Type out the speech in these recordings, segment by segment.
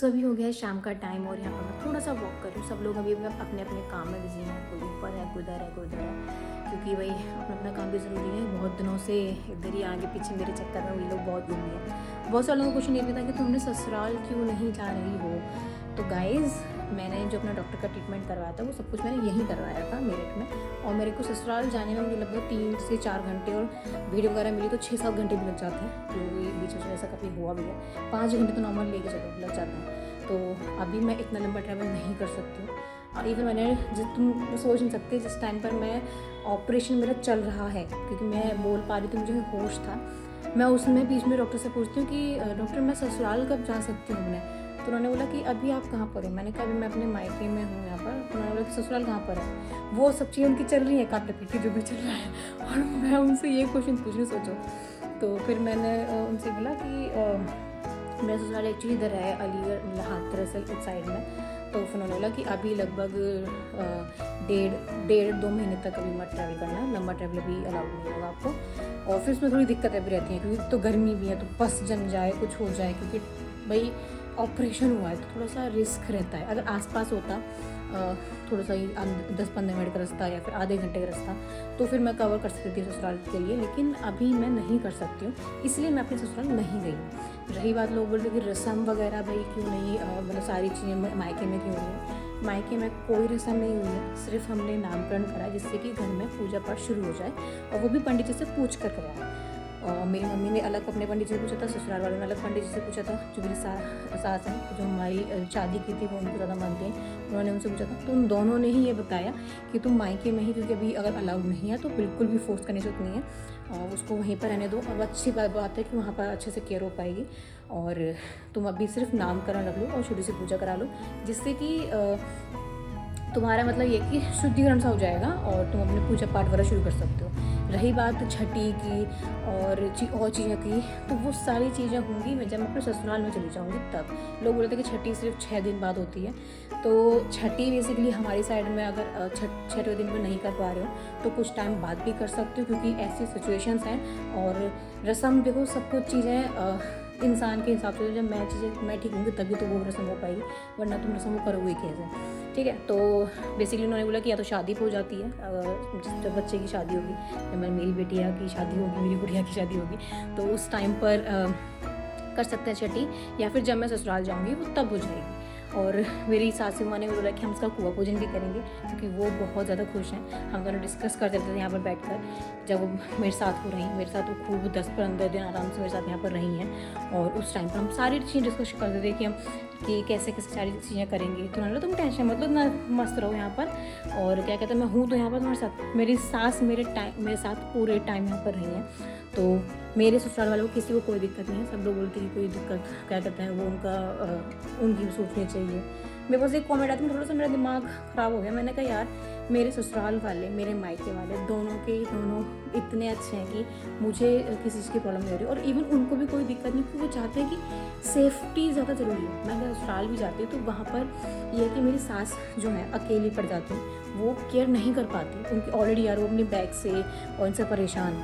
सो अभी हो गया है शाम का टाइम और यहाँ पर मैं थोड़ा सा वॉक कर रही हूँ। सब लोग अभी अपने अपने काम में बिजी हैं, कोई ऊपर है, कोई उधर है, कोई उधर है, क्योंकि भाई अपना अपना काम भी ज़रूरी है। बहुत दिनों से इधर ही आगे पीछे मेरे चक्कर में वही लोग बहुत घूम रहे हैं। बहुत सारे लोगों को क्वेश्चन ये भी था कि तुमने ससुराल क्यों नहीं जा रही हो। तो गाइज़, मैंने जो अपना डॉक्टर का ट्रीटमेंट करवाया था वो सब कुछ मैंने यहीं करवाया था मेरठ में, और मेरे को ससुराल जाने में मुझे लगभग 3 से 4 घंटे, और भीड़ वगैरह मिली तो 6-7 घंटे भी लग जाते हैं, जो बीच में ऐसा कभी हुआ भी है। 5 घंटे तो नॉर्मल लेके चलो लग जाते हैं। तो अभी मैं इतना लंबा ट्रैवल नहीं कर सकती हूँ। इवन मैंने तुम सोच नहीं सकते, जिस टाइम पर मैं ऑपरेशन मेरा चल रहा है, क्योंकि मैं बोल पा रही थी, मुझे होश था, मैं उसमें बीच में डॉक्टर से पूछती हूँ कि डॉक्टर मैं ससुराल कब जा सकती हूँ। तो उन्होंने बोला कि अभी आप कहाँ पर हो। मैंने कहा अभी मैं अपने मायके में हूँ यहाँ पर। तो उन्होंने बोला कि ससुराल कहाँ पर है। वो सब चीज़ें उनकी चल रही है, काटे पीटे जो भी चल रहा है, और मैं उनसे ये क्वेश्चन पूछ रही, सोचो। तो फिर मैंने उनसे बोला कि मेरा ससुराल एक्चुअली इधर है, अलीगढ़ हाथरस इस साइड में। तो फिर उन्होंने बोला कि अभी लगभग 1.5-2 महीने तक अभी मत ट्रैवल करना, लंबा ट्रैवल अभी अलाउड नहीं होगा आपको। ऑफिस में थोड़ी दिक्कतें भी रहती हैं, क्योंकि तो गर्मी भी है, तो बस जम जाए, कुछ हो जाए, क्योंकि भाई ऑपरेशन हुआ है तो थोड़ा सा रिस्क रहता है। अगर आसपास होता थोड़ा सा ही 10-15 मिनट का रास्ता या फिर आधे घंटे का रास्ता, तो फिर मैं कवर कर सकती थी ससुराल के लिए, लेकिन अभी मैं नहीं कर सकती हूँ, इसलिए मैं अपने ससुराल नहीं गई। रही बात, लोग बोलते कि रस्म वगैरह भाई क्यों नहीं, मतलब सारी चीज़ें मायके में क्यों नहीं है। मायके में कोई रस्म नहीं हुई है, सिर्फ हमने नामकरण करा जिससे कि घर में पूजा पाठ शुरू हो जाए, और वो भी पंडित जी से पूछ कर कराया। और मेरी मम्मी ने अलग अपने पंडित जी से पूछा था, ससुराल वालों ने अलग पंडित जी से पूछा था। जो मेरी सास हैं, जो हमारी शादी की थी, वो उनको ज़्यादा मानते हैं, उन्होंने उनसे पूछा था। तो उन दोनों ने ही ये बताया कि तुम मायके में ही, क्योंकि अभी अगर अलाउड नहीं है तो बिल्कुल भी फोर्स करने की जरूरत नहीं है, उसको वहीं पर रहने दो। अब अच्छी बात है कि वहाँ पर अच्छे से केयर हो पाएगी, और तुम अभी सिर्फ नामकरण रख लो और छोटी सी पूजा करा लो, जिससे कि तुम्हारा मतलब ये कि शुद्धिकरण सा हो जाएगा, और तुम अपने पूजा पाठ वगैरह शुरू कर सकते हो। रही बात छठी की और चीज़ों की, तो वो सारी चीज़ें होंगी मैं जब मैं अपने ससुराल में चली जाऊँगी तब। लोग बोलते हैं कि छठी सिर्फ 6 दिन बाद होती है, तो छठी बेसिकली हमारी साइड में अगर छठे दिन में नहीं कर पा रहे हो तो कुछ टाइम बाद भी कर सकते हो, क्योंकि ऐसी सिचुएशंस हैं। और रस्म देखो, सब कुछ चीज़ें इंसान के हिसाब से, जब मैं ठीक होंगी तभी तो वो रस्म हो पाएगी, वरना तुम रस्म वो करोगे कैसे। ठीक है, तो बेसिकली उन्होंने बोला कि या तो शादी हो जाती है, जब बच्चे की शादी होगी, जब मेरी बेटिया की शादी होगी, मेरी गुड़िया की शादी होगी, तो उस टाइम पर कर सकते हैं छठी, या फिर जब मैं ससुराल जाऊँगी वो तब हो जाएगी। और मेरी सासू माँ ने बोला कि हम इसका कुआं पूजन भी करेंगे, क्योंकि वो बहुत ज़्यादा खुश हैं। हम दोनों डिस्कस करते थे यहाँ पर बैठकर, जब वो मेरे साथ हो रही, मेरे साथ वो खूब 10-15 दिन आराम से मेरे साथ यहाँ पर रही हैं, और उस टाइम पर हम सारी चीज़ें डिस्कस करते थे कि कैसे कैसे सारी चीज़ें करेंगी। तो उन्होंने तुम टेंशन मतलब ना, मस्त रहो यहाँ पर, और क्या कहते हैं, मैं हूँ तो यहाँ पर तुम्हारे साथ। मेरी सास मेरे साथ पूरे टाइम यहाँ पर रही हैं, तो मेरे ससुराल वालों को किसी को कोई दिक्कत नहीं है। सब लोग बोलते हैं कि कोई दिक्कत, क्या कहते हैं, वो उनकी सोचनी चाहिए। मेरे पास एक कॉमेंट आती है, थोड़ा सा मेरा दिमाग ख़राब हो गया। मैंने कहा यार, मेरे ससुराल वाले, मेरे मायके वाले, दोनों इतने अच्छे हैं कि मुझे किसी चीज़ की प्रॉब्लम नहीं हो रही, और इवन उनको भी कोई दिक्कत नहीं, क्योंकि वो चाहते हैं कि सेफ्टी ज़्यादा ज़रूरी है। मैं अगर ससुराल भी जाती हूँ तो वहाँ पर यह है कि मेरी सास जो है अकेली पड़ जाती है, वो केयर नहीं कर पाती। उनकी ऑलरेडी यार वो अपनी बैग से और इनसे परेशान,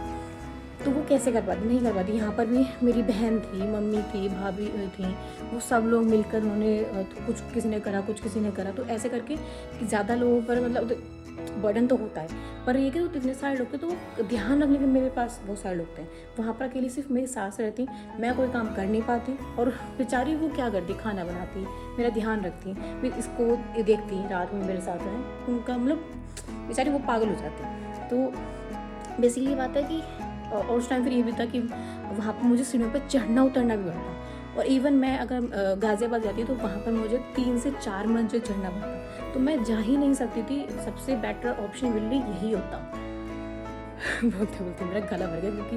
तो वो कैसे कर पाती, नहीं कर पाती। यहाँ पर भी मेरी बहन थी, मम्मी थी, भाभी थी, वो सब लोग मिलकर उन्होंने कुछ किसी ने करा, कुछ किसी ने करा, तो ऐसे करके कि ज़्यादा लोगों पर मतलब बर्डन तो होता है। पर ये कि इतने सारे लोग थे तो ध्यान रखने के मेरे पास बहुत सारे लोग थे। वहाँ पर अकेली सिर्फ मेरी सास रहती, मैं कोई काम कर नहीं पाती, और बेचारी वो क्या करती, खाना बनाती, मेरा ध्यान रखती, फिर इसको देखती, रात में मेरे साथ रहें, उनका मतलब बेचारी वो पागल हो जाती। तो बेसिकली बात है कि और उस टाइम फिर ये भी था कि वहाँ पर मुझे सीढ़ियों पर चढ़ना उतरना भी पड़ता, और इवन मैं अगर गाज़ियाबाद जाती तो वहाँ पर मुझे 3 से 4 मंजिल चढ़ना पड़ता, तो मैं जा ही नहीं सकती थी। सबसे बेटर ऑप्शन मेरे लिए यही होता। बोलते बोलते मेरा गला भर गया, क्योंकि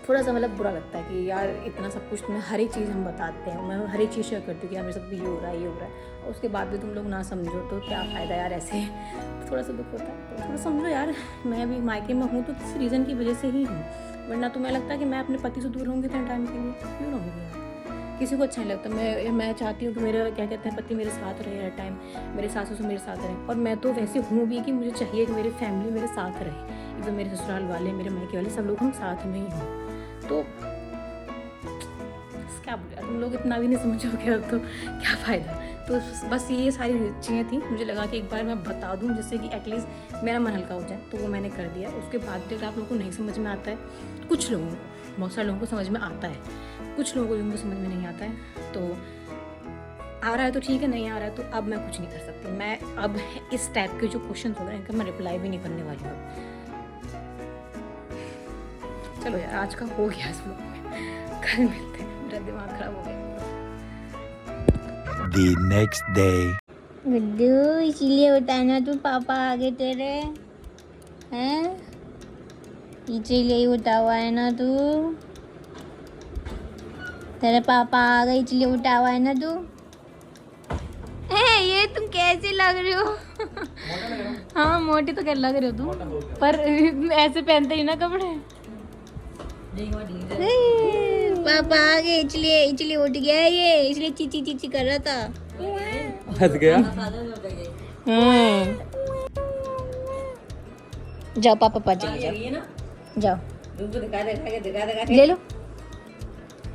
थोड़ा सा मतलब बुरा लगता है कि यार इतना सब कुछ तुम्हें हर एक चीज़ हम बताते हैं, मैं हर एक चीज़ शेयर करती हूँ कि यार मेरे साथ भी ये हो रहा है, ये हो रहा है, और उसके बाद भी तुम लोग ना समझो तो क्या फ़ायदा यार। ऐसे तो थोड़ा सा दुख होता है। तो थोड़ा समझो यार, मैं अभी मायके में हूँ तो किसी रीज़न की वजह से ही हूँ, वरना तुम्हें लगता है कि मैं अपने पति से दूर रहूँगी इतने टाइम के लिए, क्यों रहूँगी यार। किसी को अच्छा नहीं लगता। मैं चाहती हूँ कि मेरा क्या कहते हैं पति मेरे साथ रहे हर टाइम, मेरे सास ससुर मेरे साथ रहे, और मैं तो वैसे हूँ भी कि मुझे चाहिए कि मेरी फैमिली मेरे साथ रहे, इवन मेरे ससुराल वाले, मेरे मायके वाले, सब लोग हम साथ में ही हों। तो क्या बोले, तुम लोग इतना भी नहीं समझोगे तो क्या फ़ायदा। तो बस ये सारी चीज़ें थी, मुझे लगा कि एक बार मैं बता दूं जिससे कि एटलीस्ट मेरा मन हल्का हो जाए, तो वो मैंने कर दिया। उसके बाद भी अगर आप लोगों को नहीं समझ में आता है, कुछ लोगों को, बहुत सारे लोगों को समझ में आता है, कुछ लोगों को जिनको समझ में नहीं आता है, तो आ रहा है तो ठीक है, नहीं आ रहा है तो अब मैं कुछ नहीं कर सकती। मैं अब इस टाइप के जो क्वेश्चन हो रहे हैं इनका मैं रिप्लाई भी नहीं करने वाली हूँ। चलो यार, आज का हो गया इस व्लॉग में, कल मिलते हैं, मेरा दिमाग खराब हो गया। The next day. गुड्डू इसीलिए उठाना तू, पापा आगे तेरे हैं, इसीलिए ही उठा हुआ है ना तू, तेरे पापा आ गए इसलिए उठा हुआ है ना तू। ये तुम कैसे लग रहे हो? हाँ मोटी तो क्या लग रहे हो तुम, पर ऐसे पहनते ही ना कपड़े। पापा आ गए इसलिए उठ गया है ये, इसलिए चीची चीची कर रहा था। हंस गया। जाओ पापा पास चले जाओ, ले लो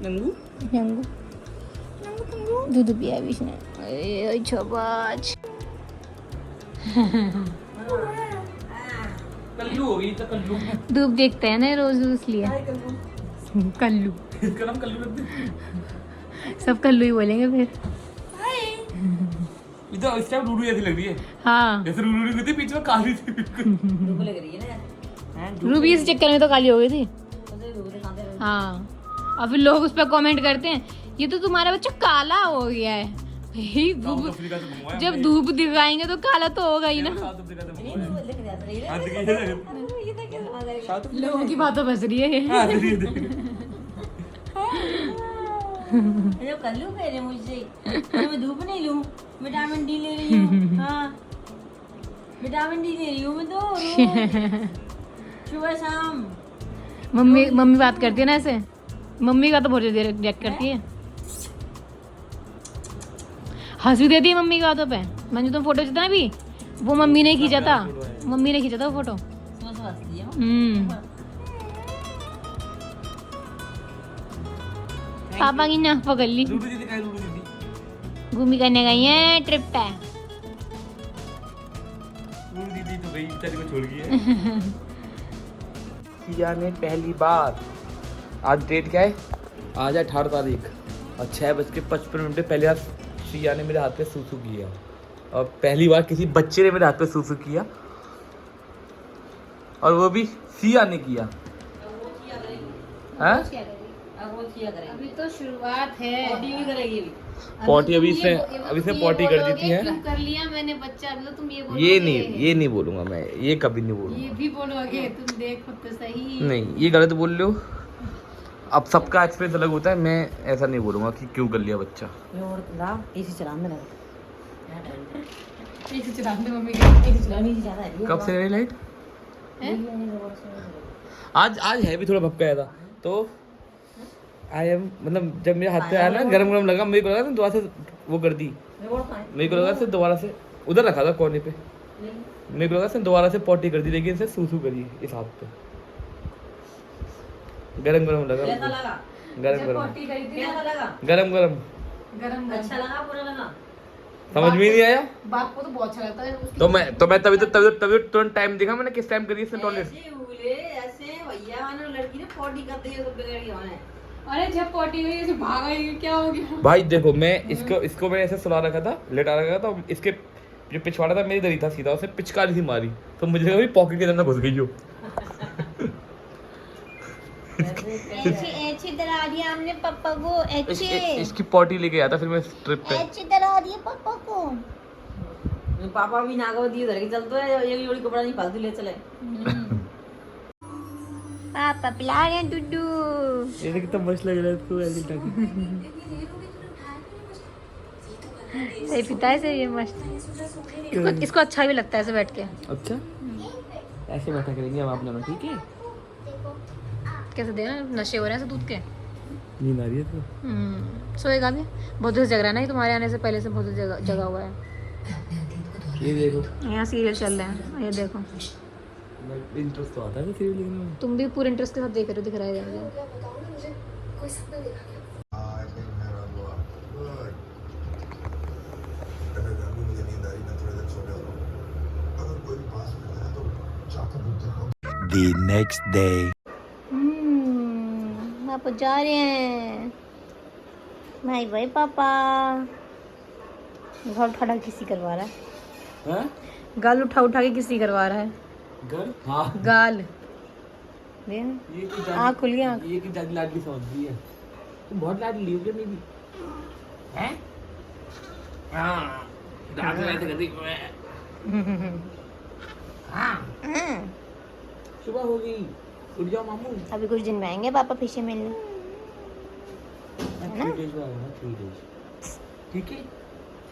नंगू, दूध पिया अभी इसने। छबाज कल्लू हो गई तो कल्लू। धूप देखते हैं ना रोज, इसलिए कल्लू। इसका नाम कल्लू रख दे। सब कल्लू ही बोलेंगे फिर। इधर इस टाइम रूरू जैसी लग रही है। हाँ जैसे रूरू नहीं थी, पीछे में काली थी बिल्कुल। रूबी इस चक्कर में तो काली हो गई थी। हाँ और फिर लोग उस पर कमेंट करते हैं ये तो तुम्हारा बच्चा काला हो गया है। भाई साउथ अफ्रीका से मंगवाया जब धूप दिखाएंगे तो काला तो होगा ही ना। साउथ अफ्रीका से मंगवाया। लोगों की बातों बस रही है। कल्लू कह रहे मुझसे, मैं धूप नहीं लूं, विटामिन डी ले रही हूँ। हाँ विटामिन डी ले रही हूँ मैं तो रोज, सुबह शाम। मम्मी बात करती है ना ऐसे, मम्मी का तो बहुत देर रिएक्ट करती है, हंसी देती है मम्मी की बातों पे। मैंने तो फोटो खींचा भी, वो मम्मी ने खींचा था, वो फोटो। पापा की नाक पकड़ ली, रूरू दीदी का रूरू दीदी। घूमी करने गई है, ट्रिप पे। रूरू दीदी तो गई बेचारी को छोड़ गई है। सिया ने पहली बार, आज डेट क्या है? आज है 18 तारीख और 6:55 पहले आज सिया ने मेरे हाथ पे सूसू किया, और पहली बार किसी बच्चे ने मेरे हाथ पे सूसू किया, और वो भी सिया ने किया। हाँ? अभी तो शुरुआत है, पॉटी अभी इसने पॉटी कर दी थी है। कर लिया मैंने बच्चा, अभी तो तुम ये नहीं बोलूंगा मैं, ये कभी नहीं बोलूंगा। ये भी बोलोगे तुम, देखो तो सही। नहीं, ये गलत बोल रहे हो। अब सबका एक्सपीरियंस अलग होता है, मैं ऐसा नहीं बोलूंगा कि क्यों कर लिया बच्चा। कब से रही लाइट? आज है भी थोड़ा भपकाया था, तो आई एम मतलब जब मेरे हाथ पे आया ना, गरम लगा, मेरे को लगा दोबारा से वो कर दी, मेरे को लगा से दोबारा से उधर रखा था कोने पे, मेरे को लगा से दोबारा से पॉटी कर दी, लेकिन इसे सूसू करी इस हाथ पे। गरम लगा, गरम अच्छा लगा, बुरा लगा? समझ में नहीं आया। बाप को तो बहुत अच्छा लगता है तो मैं तभी तुरंत टाइम देखा मैंने, किस टाइम करी इसने टॉयलेट। ऐसे भैया लड़की ने पॉटी कर दी है तो बिगड़ गया। अरे जब पॉटी हुई ऐसे भागा ही, क्या हो गया? भाई देखो, मैं इसको मैं ऐसे सुला रखा था, लेटा रखा था, इसके जो पिछवाड़ा था मेरी दरी था सीधा, उसे पिचकारी सी मारी, तो मुझे लगा पॉकेट के अंदर घुस गई हो। ऐसी डरा दिया हमने पापा को, इसकी पॉटी लेके आया था फिर मैं ट्रिप पे। ऐसी डरा दिया पापा को। पापा भी नागव दिए धर के चलते है, एक जोड़ी कपड़ा नहीं फालतू ले चले। पापा पिला रहे हैं दुद्धू। ये कितना मस्त लग रहा है इसको ऐसे टाके। सही पिता है सही, ये मस्त। इसको अच्छा भी लगता है ऐसे बैठ के। अच्छा ऐसे बैठा करेंगे हम आप दोनों, ठीक है? कैसे देना, नशे हो रहे हैं ऐसे दूध के। नींद आ रही है तो सोएगा भी, बहुत देर जग रहा है ना, ये तुम्हारे आने से पहले से बहुत देर जगा हुआ है। ये देखो यहाँ सीरियल चल रहे हैं, ये देखो। इंटरेस्ट तो आता है सीरियल देखने में। तुम भी पूरे इंटरेस्ट के साथ देख रहे हो, दिख रहा है मुझे। The next day. पापा जा रहे हैं। बाय बाय पापा। गाल उठा उठा किसी करवा रहा है। हैं? गाल उठा उठा के किसी करवा रहा है। घर? हाँ। गाल दे ये की आँख खुल गई, आँख। ये की जादी लाडली समझ रही है। तुम बहुत लाडली हो क्या मेरी? हैं? हाँ। रात में ऐसे करती हाँ। सुबह हो गई, उठ जाओ मामू। अभी कुछ दिन में आएंगे पापा फिर से मिलने। 3 days बाद आऊंगा, 3 days। ठीक है?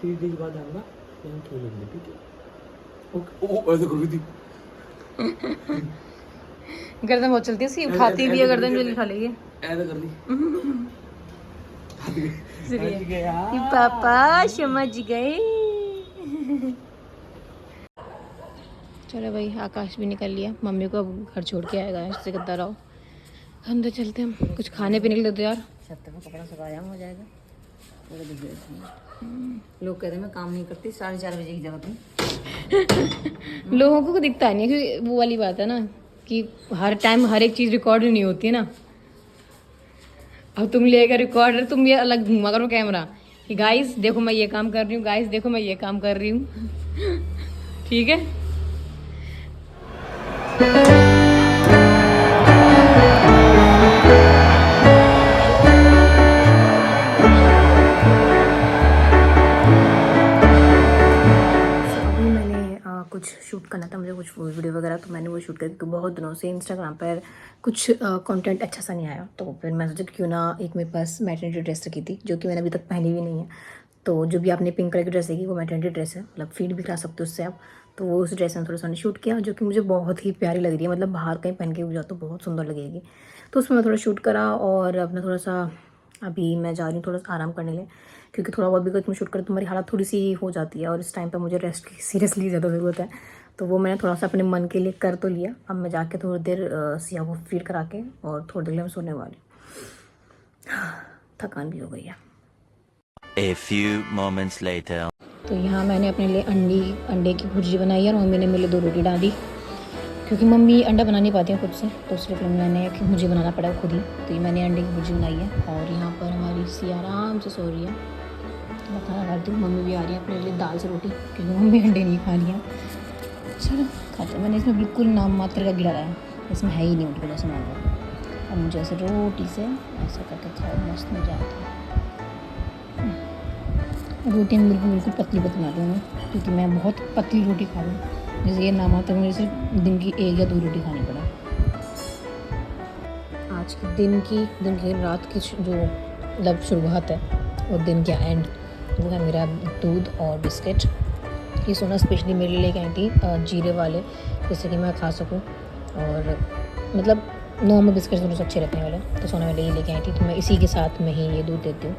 3 days बाद आऊंगा, हम खेलेंगे, ठीक है? ओके। ओ ऐसे कर रही थी। गर्दन बहुत चलती है उसकी, उठाती भी है गर्दन, जल्दी उठा लेगी। ऐसे कर ली। इसलिए कि पापा समझ गए। चलो भाई, आकाश भी निकल लिया, मम्मी को अब घर छोड़ के आएगा, इससे कितना रहो। हम तो चलते हैं, कुछ खाने पीने के लिए तो यार। छत में कपड़ा सुखाया हो जाएगा। लोग कहते हैं मैं काम नहीं करती 4:30 बजे की जगह पे। लोगों को दिखता नहीं, क्योंकि वो वाली बात है ना कि हर टाइम हर एक चीज़ रिकॉर्ड नहीं होती है ना। अब तुम लेकर रिकॉर्डर, तुम ये अलग घूमा करो कैमरा कि गाइस देखो मैं ये काम कर रही हूँ, गाइस देखो मैं ये काम कर रही हूँ। ठीक है। कुछ शूट करना था मुझे, कुछ वीडियो वगैरह, तो मैंने वो शूट करी। तो बहुत दिनों से इंस्टाग्राम पर कुछ कंटेंट अच्छा सा नहीं आया, तो फिर मैं सोचा क्यों ना, एक मेरे पास मैटरनिटी ड्रेस रखी थी जो कि मैंने अभी तक पहनी भी नहीं है। तो जो भी आपने पिंक कलर की ड्रेस देखी वो मैटरनिटी ड्रेस है, मतलब फीड भी करा सकते हो उससे आप। तो वो उस ड्रेस में थोड़ा सा शूट किया, जो कि मुझे बहुत ही प्यारी लग रही है, मतलब बाहर कहीं पहन के जाओ तो बहुत सुंदर लगेगी। तो उसमें मैं थोड़ा शूट करा और अपना थोड़ा सा, अभी मैं जा रही हूँ थोड़ा सा आराम करने लिए, क्योंकि थोड़ा बहुत भी अगर तुम शूट करो तो हमारी हालत थोड़ी सी हो जाती है और इस टाइम पर मुझे रेस्ट की सीरियसली ज़्यादा ज़रूरत है। तो वो मैंने थोड़ा सा अपने मन के लिए कर तो लिया। अब मैं जाके थोड़ी देर सिया को फीड करा के और थोड़ी देर में सोने वाली। थकान भी हो गई है। A few moments later. तो यहाँ मैंने अपने लिए अंडे की भुर्जी बनाई है और मम्मी ने मेरे लिए 2 रोटी डाली, क्योंकि मम्मी अंडा बना नहीं पाती हैं खुद से, तो इसलिए फिर मैंने मुझे बनाना पड़ा खुद ही। तो ये मैंने अंडे की भुर्जी बनाई है और यहाँ पर हमारी सिया आराम से सो रही है। तो मैं खाना खाती हूँ, मम्मी भी आ रही है अपने लिए दाल से रोटी, क्योंकि मम्मी अंडे नहीं खा रही है। चलो खाते हैं। मैंने इसमें बिल्कुल नाम मात्र का गिरा है, इसमें है ही नहीं उनको जैसे मान लो। अब मुझे ऐसे रोटी से ऐसा करके खाओ, मस्त मज़ा आता है। रोटी में बिल्कुल पतली बना रही हूँ, क्योंकि मैं बहुत पतली रोटी खा रही हूँ। जैसे ये नाम आता है, मुझे सिर्फ दिन की 1 या 2 रोटी खानी पड़ा। आज की दिन की रात की जो मतलब शुरुआत है और दिन का एंड, वो है मेरा दूध और बिस्किट। ये सोना स्पेशली मेरे लिए लेके आई थी, जीरे वाले, जैसे कि मैं खा सकूं। और मतलब नॉर्मल बिस्किट मुझे अच्छे रखने वाले, तो सोना मेरे लिए लेके आई थी, तो मैं इसी के साथ में ही ये दूध देती हूँ।